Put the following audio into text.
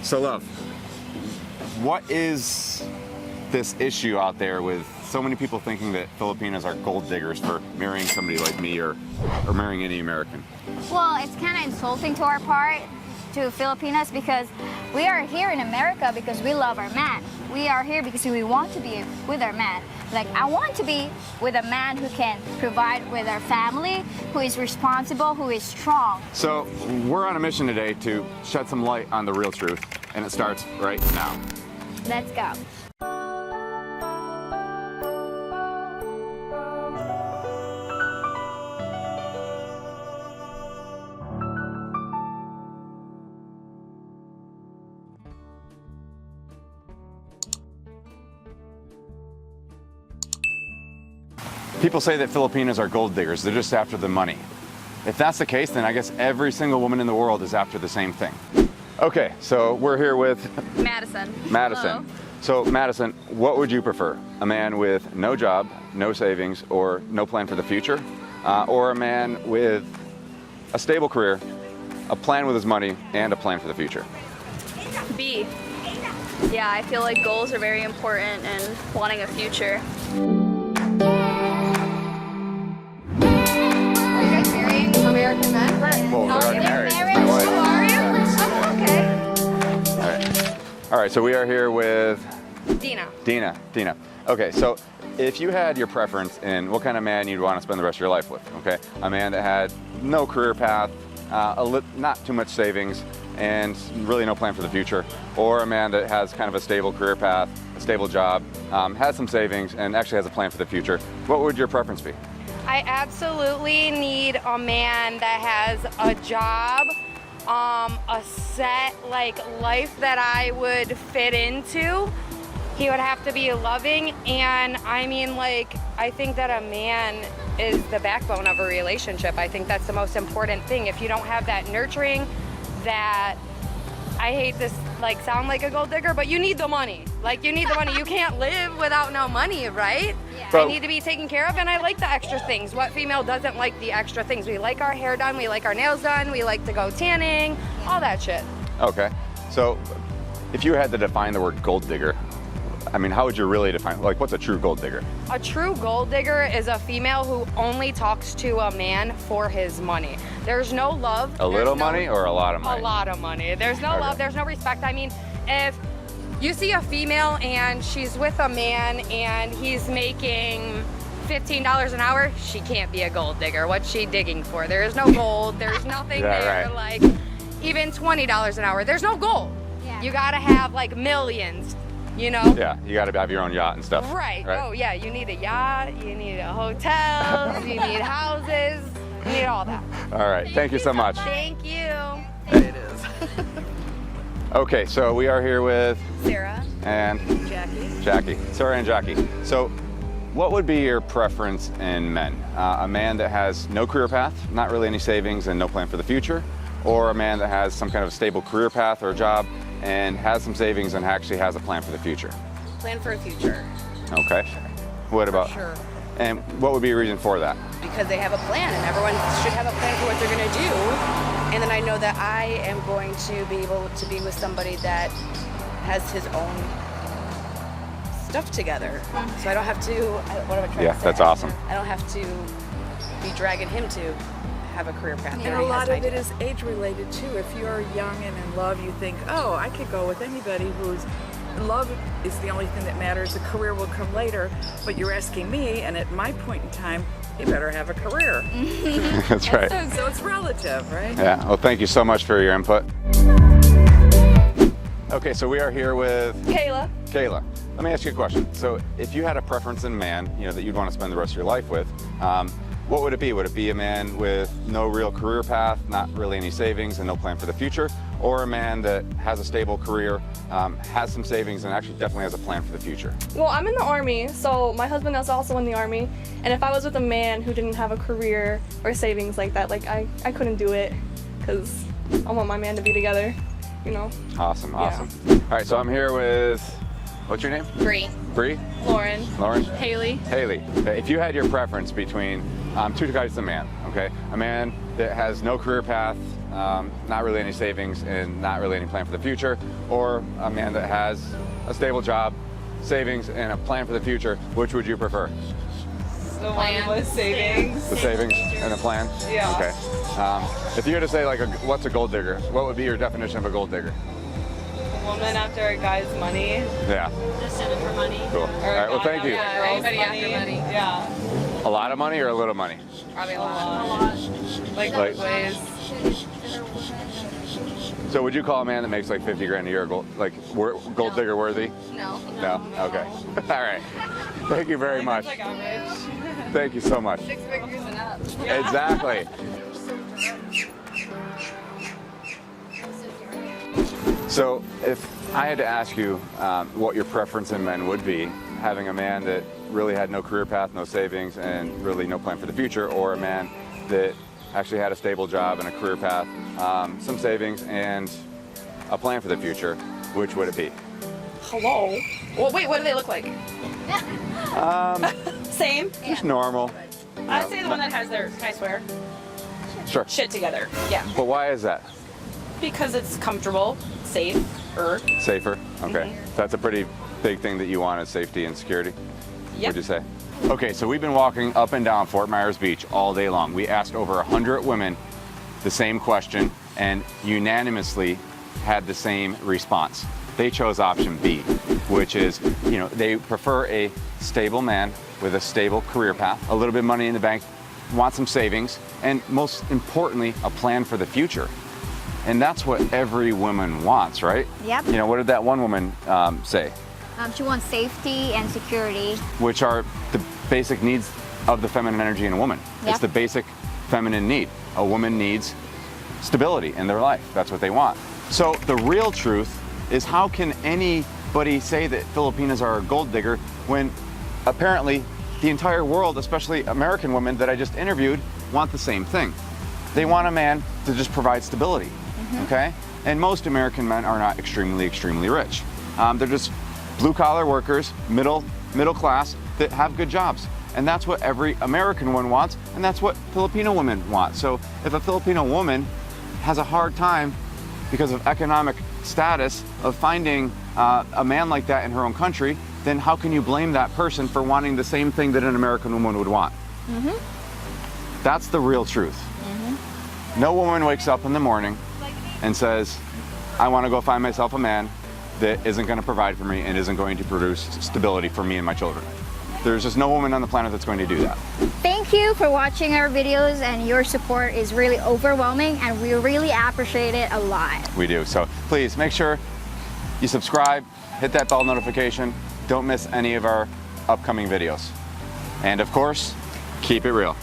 So love, what is this issue out there with so many people thinking that Filipinos are gold diggers for marrying somebody like me or marrying any American? Well, it's kind of insulting to our part, to Filipinos, because we are here in America because we love our man. We are here because we want to be with our man. Like, I want to be with a man who can provide with our family, who is responsible, who is strong. So we're on a mission today to shed some light on the real truth, and it starts right now. Let's go. People say that Filipinos are gold diggers. They're just after the money. If that's the case, then I guess every single woman in the world is after the same thing. Okay, so we're here with Madison. Madison. Hello. So Madison, what would you prefer? A man with no job, no savings, or no plan for the future? Or a man with a stable career, a plan with his money, and a plan for the future? B. Yeah, I feel like goals are very important and wanting a future. American men? Well, they're already married. Married? My wife. Are you? Yeah. Oh, okay. All right. All right, so we are here with Dina. Dina. Okay, so if you had your preference in what kind of man you'd want to spend the rest of your life with, okay? A man that had no career path, not too much savings, and really no plan for the future, or a man that has kind of a stable career path, a stable job, has some savings, and actually has a plan for the future, what would your preference be? I absolutely need a man that has a job, a set life that I would fit into. He would have to be loving, and I mean, I think that a man is the backbone of a relationship. I think that's the most important thing. If you don't have that nurturing, that, I hate this sound like a gold digger, but you need the money. You need the money. You can't live without no money, right? Yeah. But I need to be taken care of, and I like the extra things. What female doesn't like the extra things? We like our hair done, we like our nails done, we like to go tanning, all that shit. Okay, so if you had to define the word gold digger, I mean, how would you really define, what's a true gold digger? A true gold digger is a female who only talks to a man for his money. There's no love. A little money or a lot of A money? lot of money. There's no Okay. love, there's no respect. I mean, if you see a female and she's with a man and he's making $15 an hour, she can't be a gold digger. What's she digging for? There is no gold, there's nothing Yeah, there. right. Even $20 an hour, there's no gold. Yeah. You gotta have millions, you know? Yeah, you gotta have your own yacht and stuff. Right. Oh yeah, you need a yacht, you need a hotel, you need houses, you need all that. All right, thank you so much. Thank you. It is. Okay, so we are here with Sarah. and Jackie. Sarah and Jackie. So what would be your preference in men? A man that has no career path, not really any savings and no plan for the future, or a man that has some kind of stable career path or job and has some savings and actually has a plan for the future? Plan for a future. Okay. What about? Sure. And what would be a reason for that? Because they have a plan, and everyone should have a plan for what they're going to do. And then I know that I am going to be able to be with somebody that has his own stuff together. So I don't have to, what am I trying Yeah, to say? that's awesome. I don't have to be dragging him to have a career path. And that a he lot has an of it idea. is age related too. If you're young and in love, you think, oh, I could go with anybody who's love is the only thing that matters. A career will come later. But you're asking me, and at my point in time, you better have a career. That's right. So it's relative, right? Yeah, well, thank you so much for your input. Okay, so we are here with Kayla. Kayla. Let me ask you a question. So if you had a preference in man, that you'd want to spend the rest of your life with, what would it be? Would it be a man with no real career path, not really any savings and no plan for the future? Or a man that has a stable career, has some savings and actually definitely has a plan for the future? Well, I'm in the Army, so my husband is also in the Army. And if I was with a man who didn't have a career or savings like that, I couldn't do it because I want my man to be together, Awesome. All right, so I'm here with What's your name? Bree. Bree? Lauren. Lauren? Haley. Haley. If you had your preference between two types of man, okay? A man that has no career path, not really any savings, and not really any plan for the future, or a man that has a stable job, savings, and a plan for the future, which would you prefer? The one with savings. The savings and the plan? Yeah. Okay. If you had to say, like, what's a gold digger, what would be your definition of a gold digger? A woman after a guy's money. Yeah. Just in it for money. Cool. All right, well, thank you. Yeah, anybody after money. Yeah. A lot of money or a little money? Probably a lot. Like both ways. So would you call a man that makes like 50 grand a year gold digger worthy? No. No? Okay. All right. Thank you very much. That's like average. Thank you so much. 6 figures and up. Exactly. So if I had to ask you what your preference in men would be, having a man that really had no career path, no savings, and really no plan for the future, or a man that actually had a stable job and a career path, some savings, and a plan for the future, which would it be? Hello. Well, wait, what do they look like? Same. Just normal. I'd say the one that has their, can I swear? Sure. Shit together. Yeah. But why is that? Because it's comfortable, safer. Safer? Okay. That's a pretty big thing that you want is safety and security, Yep. would you say? Okay, so we've been walking up and down Fort Myers Beach all day long. We asked over 100 women the same question and unanimously had the same response. They chose option B, which is, they prefer a stable man with a stable career path, a little bit of money in the bank, want some savings, and most importantly, a plan for the future. And that's what every woman wants, right? Yep. What did that one woman say? She wants safety and security. Which are the basic needs of the feminine energy in a woman. Yep. It's the basic feminine need. A woman needs stability in their life. That's what they want. So the real truth is, how can anybody say that Filipinas are a gold digger when apparently the entire world, especially American women that I just interviewed, want the same thing? They want a man to just provide stability, okay? And most American men are not extremely rich. They're just blue-collar workers, middle class, that have good jobs. And that's what every American woman wants, and that's what Filipino women want. So if a Filipino woman has a hard time because of economic status of finding a man like that in her own country, then how can you blame that person for wanting the same thing that an American woman would want? That's the real truth. No woman wakes up in the morning and says, I want to go find myself a man that isn't going to provide for me and isn't going to produce stability for me and my children. There's just no woman on the planet that's going to do that. Thank you for watching our videos, and your support is really overwhelming, and we really appreciate it a lot. We do. So please make sure you subscribe, hit that bell notification, don't miss any of our upcoming videos. And of course, keep it real.